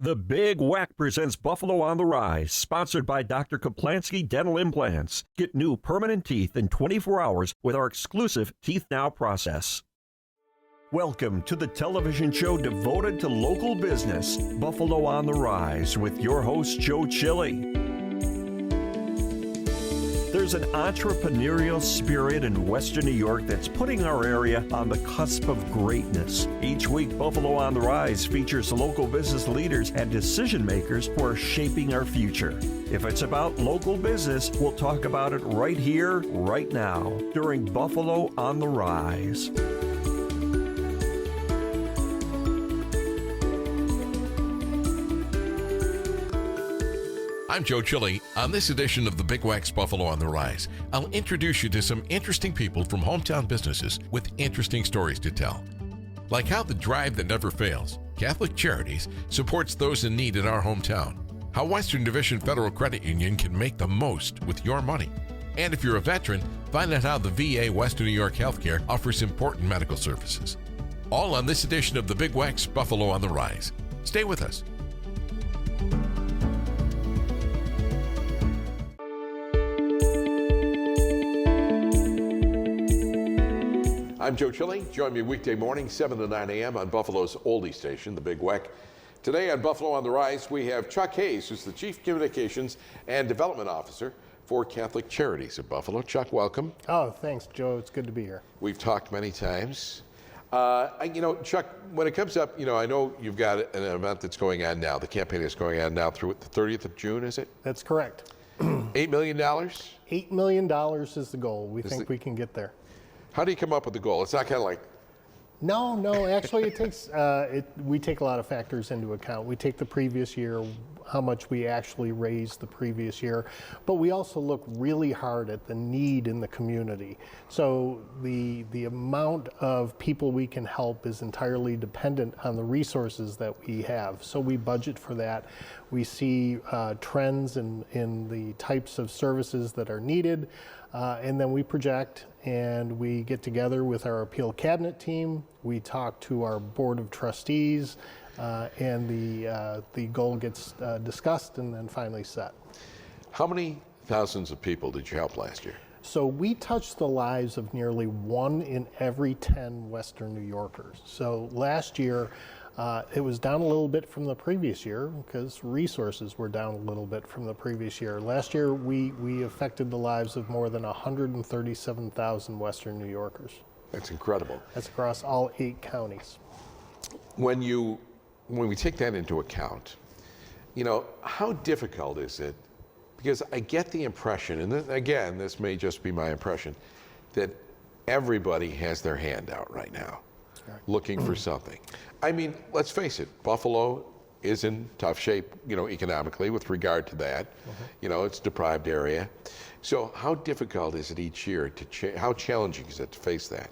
The Big WECK presents Buffalo on the Rise, sponsored by Dr. Kaplansky Dental Implants. Get new permanent teeth in 24 hours with our exclusive Teeth Now process. Welcome to the television show devoted to local business, Buffalo on the Rise, with your host, Joe Chili. There's an entrepreneurial spirit in Western New York that's putting our area on the cusp of greatness. Each week, Buffalo on the Rise features local business leaders and decision makers who are shaping our future. If it's about local business, we'll talk about it right here, right now, during Buffalo on the Rise. I'm Joe Chili. On this edition of the Big WECK's Buffalo on the Rise, I'll introduce you to some interesting people from hometown businesses with interesting stories to tell. Like how the drive that never fails, Catholic Charities, supports those in need in our hometown. How Western Division Federal Credit Union can make the most with your money. And if you're a veteran, find out how the VA Western New York Healthcare offers important medical services. All on this edition of the Big WECK's Buffalo on the Rise. Stay with us. I'm Joe Chili. Join me weekday morning, 7 to 9 a.m. on Buffalo's oldie station, the Big WECK. Today on Buffalo on the Rise, we have Chuck Hayes, who's the Chief Communications and Development Officer for Catholic Charities of Buffalo. Chuck, welcome. Oh, thanks, Joe. It's good to be here. We've talked many times. Chuck, when it comes up, I know you've got an event that's going on now. The campaign is going on now through the 30th of June, is it? That's correct. $8 million? $8 million is the goal. We think we can get there. How do you come up with the goal? It's not kind of like... No. Actually, it takes. We take a lot of factors into account. We take the previous year, how much we actually raised the previous year, but we also look really hard at the need in the community. So the amount of people we can help is entirely dependent on the resources that we have. So we budget for that. We see trends in the types of services that are needed, and then we project. And we get together with our appeal cabinet team. We talk to our board of trustees, and the goal gets discussed and then finally set. How many thousands of people did you help last year? So we touched the lives of nearly 1 in every 10 Western New Yorkers. So last year, it was down a little bit from the previous year because resources were down a little bit from the previous year. Last year, we affected the lives of more than 137,000 Western New Yorkers. That's incredible. That's across all 8 counties. When we take that into account, how difficult is it? Because I get the impression, and again, this may just be my impression, that everybody has their hand out right now, looking for something. I mean, let's face it, Buffalo is in tough shape, economically with regard to that. It's a deprived area. So how difficult is it each year how challenging is it to face that?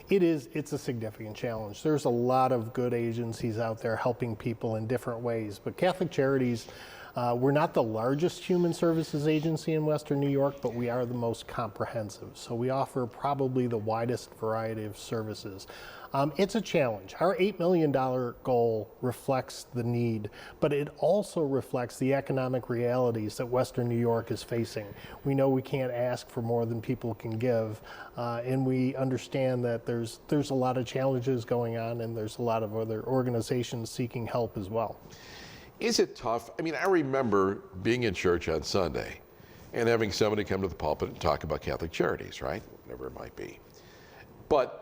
It's a significant challenge. There's a lot of good agencies out there helping people in different ways, but Catholic Charities, we're not the largest human services agency in Western New York, but we are the most comprehensive. So we offer probably the widest variety of services. It's a challenge. Our $8 million goal reflects the need, but it also reflects the economic realities that Western New York is facing. We know we can't ask for more than people can give, and we understand that there's a lot of challenges going on, and there's a lot of other organizations seeking help as well. Is it tough? I mean, I remember being in church on Sunday and having somebody come to the pulpit and talk about Catholic Charities, right? Whatever it might be. But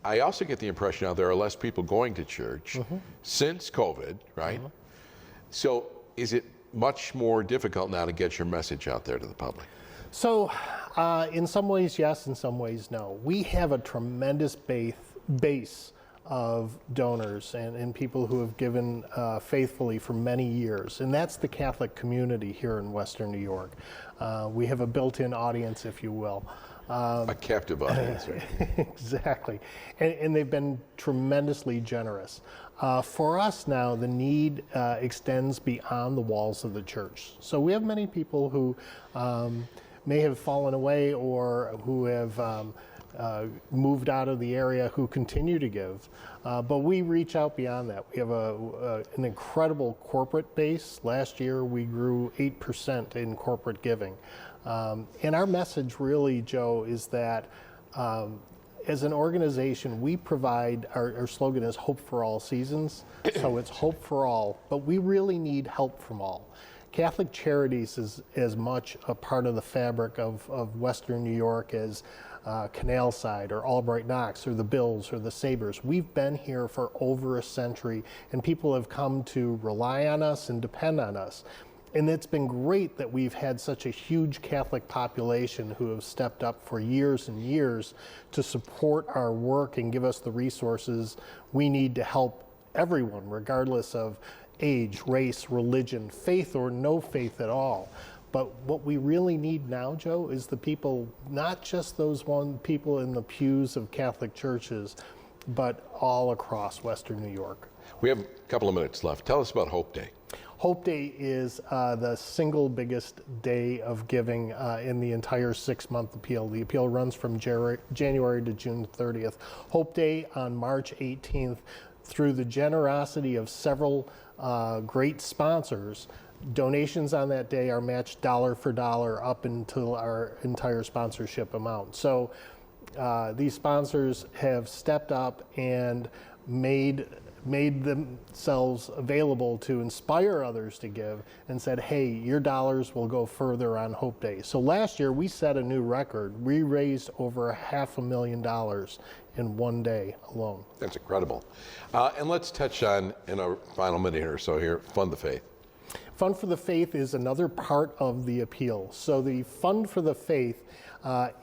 I also get the impression now there are less people going to church since COVID, right? So is it much more difficult now to get your message out there to the public? So in some ways, yes, in some ways, no. We have a tremendous base of donors and people who have given faithfully for many years, and that's the Catholic community here in Western New York. We have a built-in audience, if you will. A captive audience, right? Exactly, and they've been tremendously generous. For us now, the need extends beyond the walls of the church. So we have many people who may have fallen away or who have moved out of the area who continue to give. But we reach out beyond that. We have an incredible corporate base. Last year we grew 8% in corporate giving. And our message really, Joe, is that as an organization, we provide, our slogan is hope for all seasons. So it's hope for all, but we really need help from all. Catholic Charities is as much a part of the fabric of Western New York as Canal Side or Albright Knox or the Bills or the Sabres. We've been here for over a century, and people have come to rely on us and depend on us. And it's been great that we've had such a huge Catholic population who have stepped up for years and years to support our work and give us the resources we need to help everyone, regardless of age, race, religion, faith or no faith at all. But what we really need now, Joe, is the people, not just those people in the pews of Catholic churches, but all across Western New York. We have a couple of minutes left. Tell us about Hope Day. Hope Day is the single biggest day of giving in the entire 6-month appeal. The appeal runs from January to June 30th. Hope Day on March 18th, through the generosity of several great sponsors, donations on that day are matched dollar for dollar up until our entire sponsorship amount. So these sponsors have stepped up and made themselves available to inspire others to give and said, hey, your dollars will go further on Hope Day. So last year we set a new record. We raised over $500,000 in one day alone. That's incredible. And let's touch on, in our final minute or so here, Fund the Faith. Fund for the Faith is another part of the appeal. So the Fund for the Faith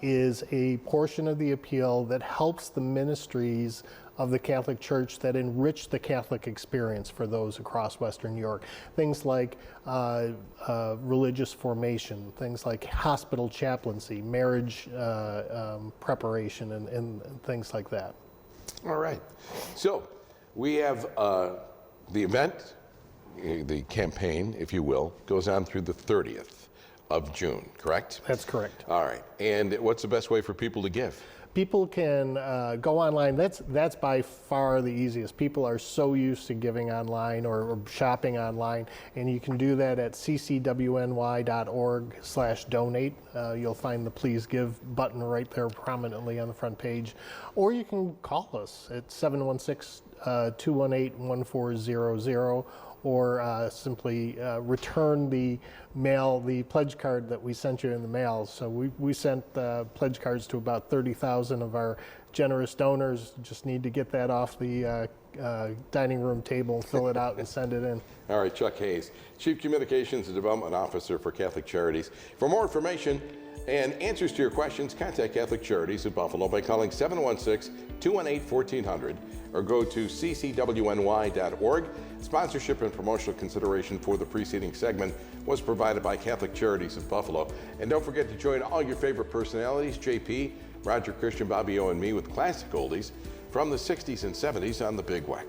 is a portion of the appeal that helps the ministries of the Catholic Church that enrich the Catholic experience for those across Western New York. Things like religious formation, things like hospital chaplaincy, marriage preparation, and things like that. All right. So we have the event, the campaign, if you will, goes on through the 30th of June, correct? That's correct. All right. And what's the best way for people to give? People can go online. That's by far the easiest. People are so used to giving online or shopping online, and you can do that at ccwny.org/donate. You'll find the Please Give button right there prominently on the front page. Or you can call us at 716-218-1400, or simply return the pledge card that we sent you in the mail. So we sent pledge cards to about 30,000 of our generous donors. Just need to get that off the dining room table, fill it out, and send it in. All right, Chuck Hayes, Chief Communications and Development Officer for Catholic Charities. For more information and answers to your questions, contact Catholic Charities of Buffalo by calling 716-218-1400 or go to ccwny.org. Sponsorship and promotional consideration for the preceding segment was provided by Catholic Charities of Buffalo. And don't forget to join all your favorite personalities, JP, Roger Christian, Bobby O, and me with classic oldies from the 60s and 70s on the Big WECK.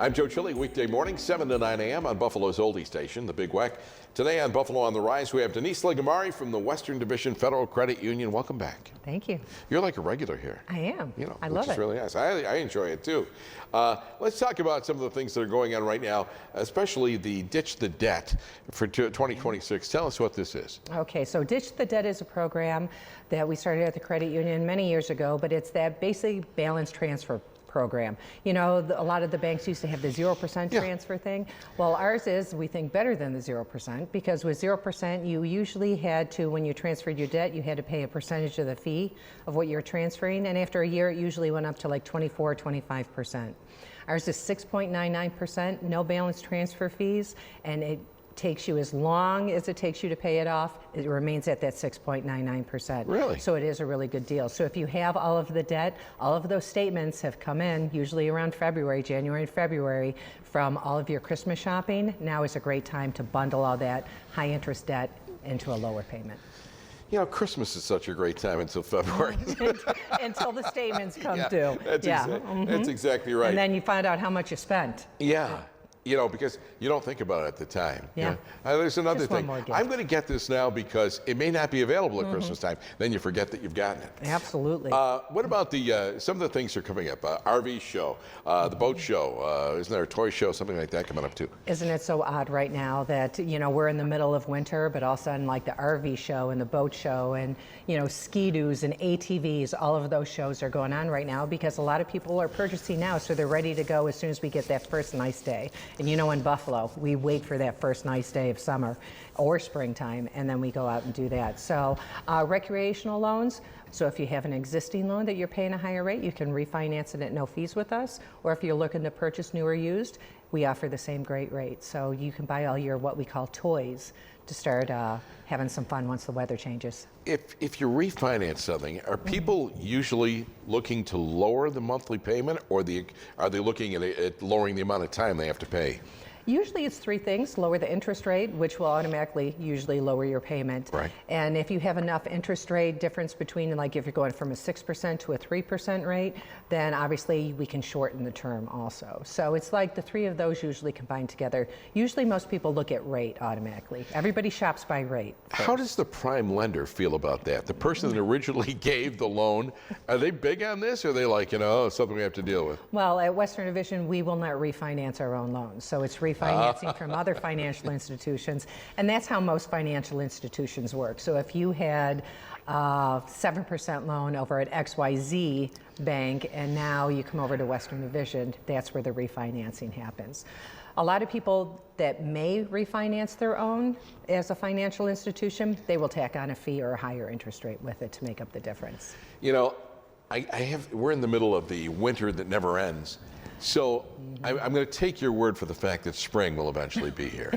I'm Joe Chile, weekday morning, 7 to 9 a.m. on Buffalo's oldie station, the Big WECK. Today on Buffalo on the Rise, we have Denise Legamari from the Western Division Federal Credit Union. Welcome back. Thank you. You're like a regular here. I am. You know, I love it. Which is really nice. I enjoy it too. Let's talk about some of the things that are going on right now, especially the Ditch the Debt for 2026. Tell us what this is. Okay, so Ditch the Debt is a program that we started at the credit union many years ago, but it's that basic balance transfer program. You know, a lot of the banks used to have the 0% transfer thing. Well, ours is, we think, better than the 0%, because with 0%, you usually had to, when you transferred your debt, you had to pay a percentage of the fee of what you're transferring. And after a year, it usually went up to like 24 or 25%. Ours is 6.99%, no balance transfer fees, and it takes you as long as it takes you to pay it off. It remains at that 6.99%. Really? So it is a really good deal. So if you have all of the debt, all of those statements have come in, usually around February, January and February, from all of your Christmas shopping. Now is a great time to bundle all that high interest debt into a lower payment. You know, Christmas is such a great time until February. Until the statements come due. That's exactly right. And then you find out how much you spent. Yeah. You know, because you don't think about it at the time. Yeah. There's another Just one thing. more gift. I'm going to get this now because it may not be available at Christmas time. Then you forget that you've gotten it. Absolutely. What about the some of the things that are coming up? RV show, the boat show. Isn't there a toy show, something like that coming up too? Isn't it so odd right now that, you know, we're in the middle of winter, but all of a sudden, like the RV show and the boat show and, you know, ski-doos and ATVs, all of those shows are going on right now because a lot of people are purchasing now, so they're ready to go as soon as we get that first nice day. And you know, in Buffalo, we wait for that first nice day of summer or springtime, and then we go out and do that. So recreational loans, so if you have an existing loan that you're paying a higher rate, you can refinance it at no fees with us. Or if you're looking to purchase new or used, we offer the same great rate. So you can buy all your what we call toys to start having some fun once the weather changes. If you refinance something, are people usually looking to lower the monthly payment, or are they looking at lowering the amount of time they have to pay? Usually it's three things: lower the interest rate, which will automatically usually lower your payment. Right. And if you have enough interest rate difference between, like if you're going from a 6% to a 3% rate, then obviously we can shorten the term also. So it's like the three of those usually combined together. Usually most people look at rate automatically. Everybody shops by rate first. How does the prime lender feel about that? The person that originally gave the loan, are they big on this, or are they like, you know, something we have to deal with? Well, at Western Division, we will not refinance our own loans. So it's refinancing from other financial institutions. And that's how most financial institutions work. So if you had a 7% loan over at XYZ Bank, and now you come over to Western Division, that's where the refinancing happens. A lot of people that may refinance their own as a financial institution, they will tack on a fee or a higher interest rate with it to make up the difference. You know, we're in the middle of the winter that never ends. So I'm going to take your word for the fact that spring will eventually be here.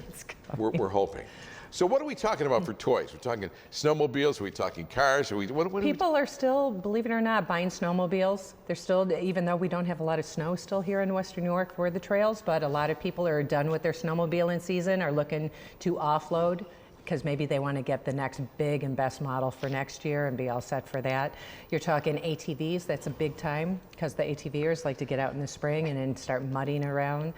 We're hoping. So what are we talking about for toys? We're talking snowmobiles? Are we talking cars? People are still, believe it or not, buying snowmobiles. They're still, even though we don't have a lot of snow still here in Western New York for the trails, but a lot of people are done with their snowmobiling season, are looking to offload because maybe they want to get the next big and best model for next year and be all set for that. You're talking ATVs, that's a big time because the ATVers like to get out in the spring and then start mudding around.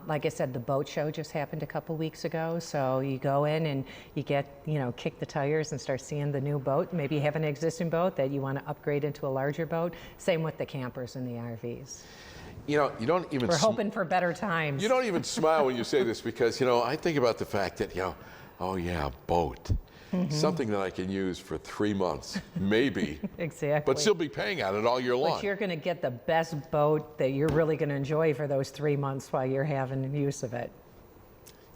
Like I said, the boat show just happened a couple weeks ago, so you go in and you get, you know, kick the tires and start seeing the new boat. Maybe you have an existing boat that you want to upgrade into a larger boat. Same with the campers and the RVs. You know, you don't even... We're hoping for better times. You don't even smile when you say this because, you know, I think about the fact that, you know, oh yeah, a boat. Something that I can use for 3 months, maybe. Exactly. But still be paying on it all year long. But you're going to get the best boat that you're really going to enjoy for those 3 months while you're having use of it.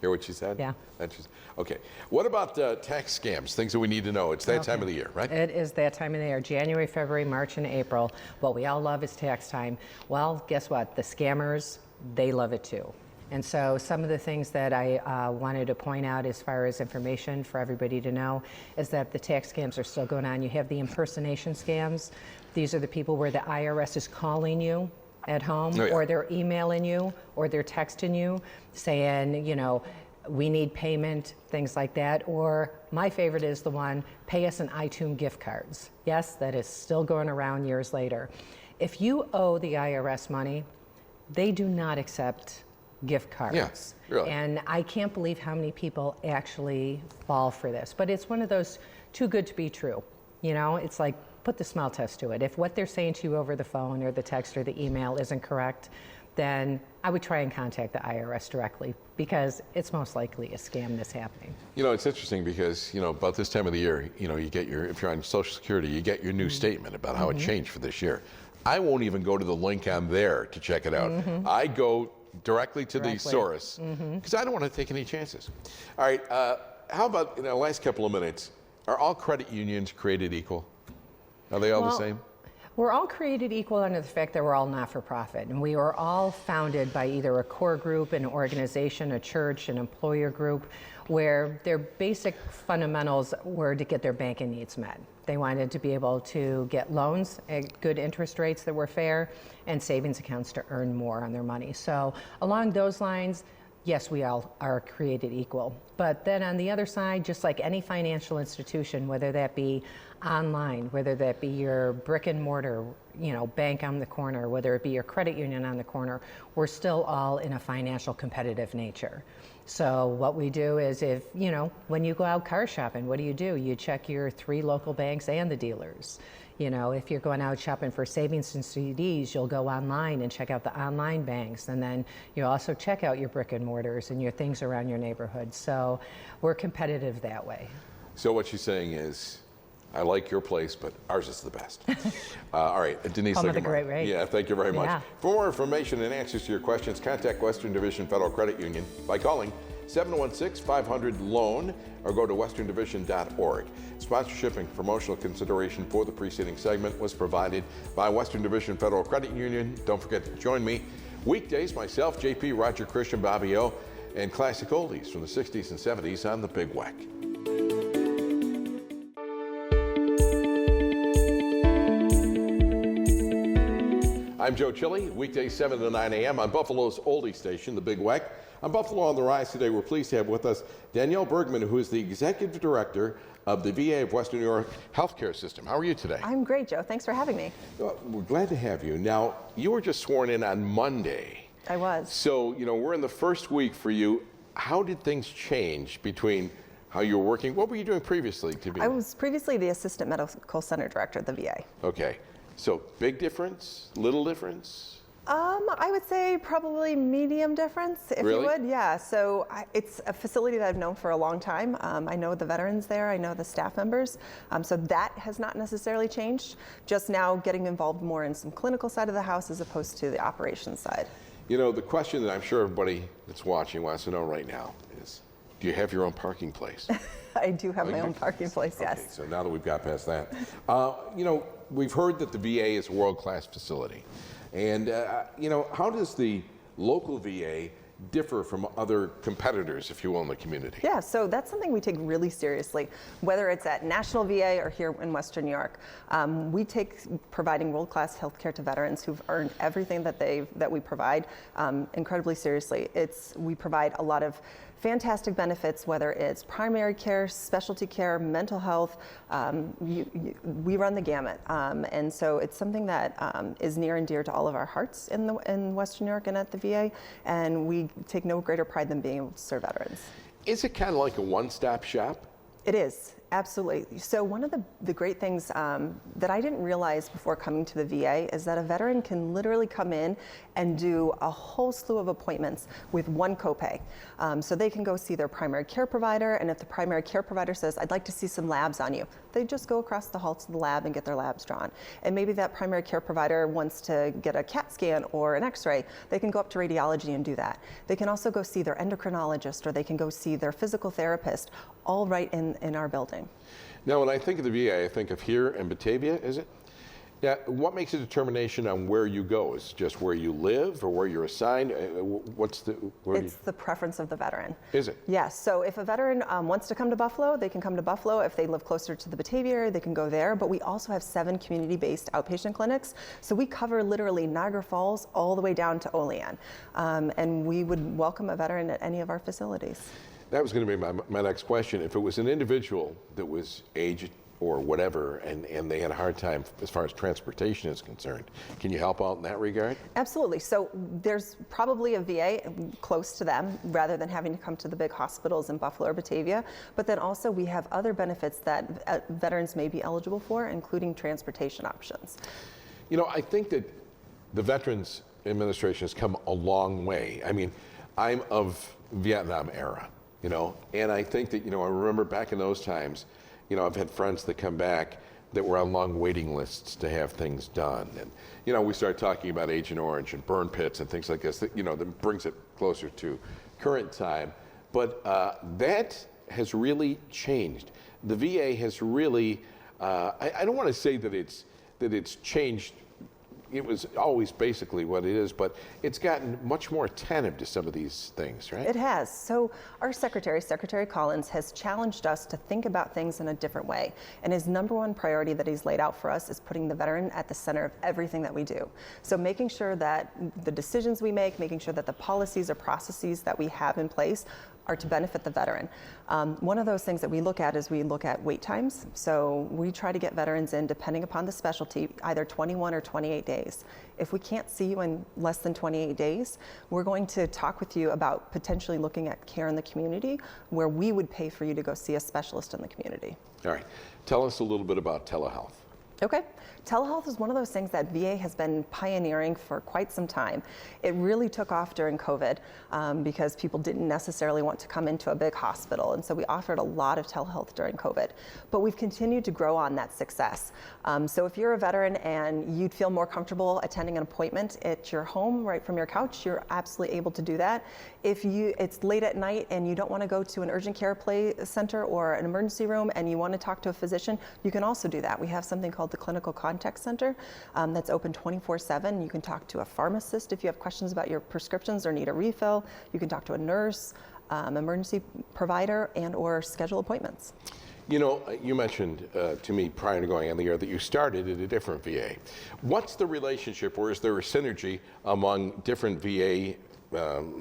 Hear what she said? Yeah. Okay. What about tax scams, things that we need to know? It's that time of the year, right? It is that time of the year, January, February, March, and April. What we all love is tax time. Well, guess what? The scammers, they love it too. And so some of the things that I wanted to point out as far as information for everybody to know is that the tax scams are still going on. You have the impersonation scams. These are the people where the IRS is calling you at home, or they're emailing you, or they're texting you saying, you know, we need payment, things like that. Or my favorite is the one, pay us in iTunes gift cards. Yes, that is still going around years later. If you owe the IRS money, they do not accept gift cards. Yes, really. And I can't believe how many people actually fall for this. But it's one of those too good to be true. You know, it's like put the smell test to it. If what they're saying to you over the phone or the text or the email isn't correct, then I would try and contact the IRS directly because it's most likely a scam that's happening. You know, it's interesting because, you know, about this time of the year, you know, you get your, if you're on Social Security, you get your new statement about how it changed for this year. I won't even go to the link on there to check it out. I go directly to the source because I don't want to take any chances. All right, how about in the last couple of minutes, are all credit unions created equal? Are they all the same? We're all created equal under the fact that we're all not-for-profit, and we were all founded by either a core group, an organization, a church, an employer group, where their basic fundamentals were to get their banking needs met. They wanted to be able to get loans at good interest rates that were fair and savings accounts to earn more on their money. So along those lines, yes, we all are created equal. But then on the other side, just like any financial institution, whether that be online, whether that be your brick and mortar bank on the corner, whether it be your credit union on the corner, we're still all in a financial competitive nature. So what we do is when you go out car shopping, what do? You check your 3 local banks and the dealers. If you're going out shopping for savings and CDs, you'll go online and check out the online banks, and then you also check out your brick and mortars and your things around your neighborhood. So we're competitive that way. So what she's saying is, I like your place, but ours is the best. All right, Denise. Home of the great rate. Yeah, thank you very much. Yeah. For more information and answers to your questions, contact Western Division Federal Credit Union by calling 716-500-LOAN or go to westerndivision.org. Sponsorship and promotional consideration for the preceding segment was provided by Western Division Federal Credit Union. Don't forget to join me weekdays, myself, JP, Roger, Christian, Bobby O, and classic oldies from the 60s and 70s on the Big WECK. I'm Joe Chili, weekdays 7 to 9 a.m. on Buffalo's oldie station, the Big WECK. On Buffalo on the Rise today, we're pleased to have with us Danielle Bergman, who is the Executive Director of the VA of Western New York Healthcare System. How are you today? I'm great, Joe. Thanks for having me. Well, we're glad to have you. Now, you were just sworn in on Monday. I was. So, we're in the first week for you. How did things change between how you were working? What were you doing previously to be? I was previously the Assistant Medical Center Director at the VA. Okay. So, big difference? Little difference? I would say probably medium difference, if Really? you would. Yeah. So it's a facility that I've known for a long time. I know the veterans there. I know the staff members. So that has not necessarily changed. Just now getting involved more in some clinical side of the house as opposed to the operations side. The question that I'm sure everybody that's watching wants to know right now is, do you have your own parking place? I do have my you own do? parking place, yes. Okay, so now that we've got past that, we've heard that the VA is a world-class facility. And, how does the local VA differ from other competitors, if you will, in the community? Yeah, so that's something we take really seriously, whether it's at National VA or here in Western New York. We take providing world-class healthcare to veterans who've earned everything that we provide incredibly seriously. We provide a lot of fantastic benefits, whether it's primary care, specialty care, mental health. We run the gamut, and so it's something that is near and dear to all of our hearts in Western New York and at the VA, and we take no greater pride than being able to serve veterans. Is it kind of like a one-stop shop? It is, absolutely. So one of the great things that I didn't realize before coming to the VA is that a veteran can literally come in and do a whole slew of appointments with one copay. So they can go see their primary care provider, and if the primary care provider says, I'd like to see some labs on you, they just go across the hall to the lab and get their labs drawn. And maybe that primary care provider wants to get a CAT scan or an x-ray, they can go up to radiology and do that. They can also go see their endocrinologist, or they can go see their physical therapist, all right in our building. Now, when I think of the VA, I think of here in Batavia, is it? Yeah, what makes a determination on where you go? Is it just where you live or where you're assigned? It's the preference of the veteran. Is it? Yes. So if a veteran wants to come to Buffalo, they can come to Buffalo. If they live closer to the Batavia area, they can go there. But we also have 7 community-based outpatient clinics. So we cover literally Niagara Falls all the way down to Olean. And we would welcome a veteran at any of our facilities. That was going to be my next question. If it was an individual that was aged or whatever, and they had a hard time as far as transportation is concerned, can you help out in that regard? Absolutely. So there's probably a VA close to them rather than having to come to the big hospitals in Buffalo or Batavia. But then also we have other benefits that veterans may be eligible for, including transportation options. I think that the Veterans Administration has come a long way. I mean, I'm of Vietnam era. And I think that, I remember back in those times, I've had friends that come back that were on long waiting lists to have things done. And, we started talking about Agent Orange and burn pits and things like this that, that brings it closer to current time. But that has really changed. The VA has really, I don't want to say that it's changed. It was always basically what it is, but it's gotten much more attentive to some of these things, right? It has. So our Secretary Collins, has challenged us to think about things in a different way. And his #1 priority that he's laid out for us is putting the veteran at the center of everything that we do. So making sure that the decisions we make, making sure that the policies or processes that we have in place are to benefit the veteran. One of those things that we look at is we look at wait times. So we try to get veterans in, depending upon the specialty, either 21 or 28 days. If we can't see you in less than 28 days, we're going to talk with you about potentially looking at care in the community, where we would pay for you to go see a specialist in the community. All right. Tell us a little bit about telehealth. Okay. Telehealth is one of those things that VA has been pioneering for quite some time. It really took off during COVID because people didn't necessarily want to come into a big hospital, and so we offered a lot of telehealth during COVID. But we've continued to grow on that success. So if you're a veteran and you'd feel more comfortable attending an appointment at your home right from your couch, you're absolutely able to do that. If it's late at night and you don't want to go to an urgent care center or an emergency room and you want to talk to a physician, you can also do that. We have something called the Clinical Contact Center that's open 24/7. You can talk to a pharmacist if you have questions about your prescriptions or need a refill. You can talk to a nurse, emergency provider, and or schedule appointments. You know, you mentioned to me prior to going on the air that you started at a different VA. What's the relationship, or is there a synergy among different VA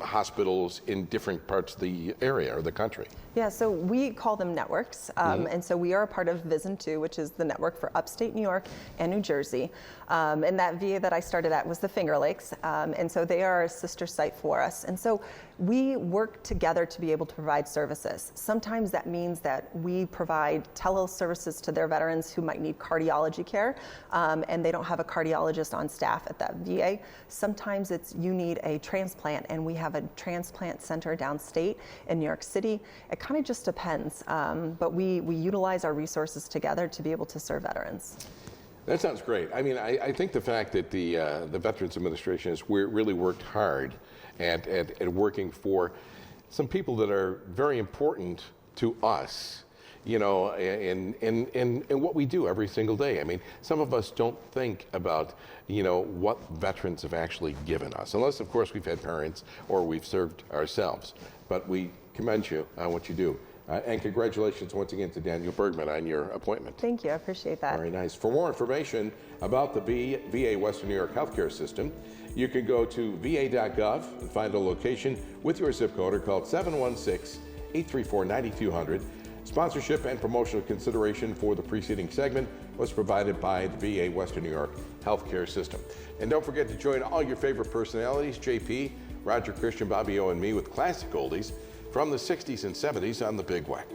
hospitals in different parts of the area or the country? Yeah, so we call them networks, and so we are a part of VISN-2, which is the network for upstate New York and New Jersey. And that VA that I started at was the Finger Lakes, and so they are a sister site for us. And so we work together to be able to provide services. Sometimes that means that we provide teleservices to their veterans who might need cardiology care, and they don't have a cardiologist on staff at that VA. Sometimes it's you need a transplant, and we have a transplant center downstate in New York City. It kind of just depends, but we utilize our resources together to be able to serve veterans. That sounds great. I mean, I think the fact that the Veterans Administration has really worked hard at working for some people that are very important to us, you know, in what we do every single day. I mean, some of us don't think about, you know, what veterans have actually given us, unless, of course, we've had parents or we've served ourselves. But we commend you on what you do. And congratulations once again to Daniel Bergman on your appointment. Thank you, I appreciate that. Very nice. For more information about the VA Western New York healthcare system, you can go to va.gov and find a location with your zip code or call 716-834-9200. Sponsorship and promotional consideration for the preceding segment was provided by the VA Western New York healthcare system. And don't forget to join all your favorite personalities, JP, Roger, Christian, Bobby O, and me with classic oldies from the 60s and 70s on the Big WECK.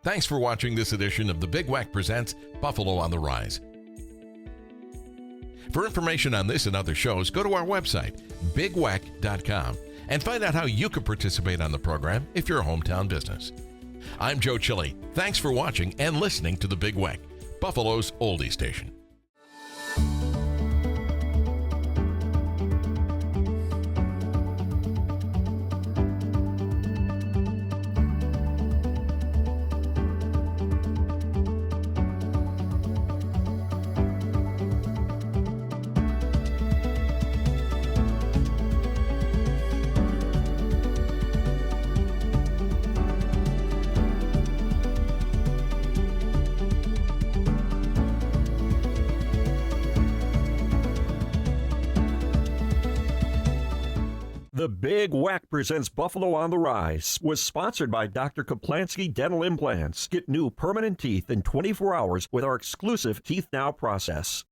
Thanks for watching this edition of the Big WECK Presents Buffalo on the Rise. For information on this and other shows, go to our website, bigweck.com, and find out how you can participate on the program if you're a hometown business. I'm Joe Chili. Thanks for watching and listening to the Big WECK, Buffalo's oldie station. The Big WECK Presents Buffalo on the Rise was sponsored by Dr. Kaplansky Dental Implants. Get new permanent teeth in 24 hours with our exclusive Teeth Now process.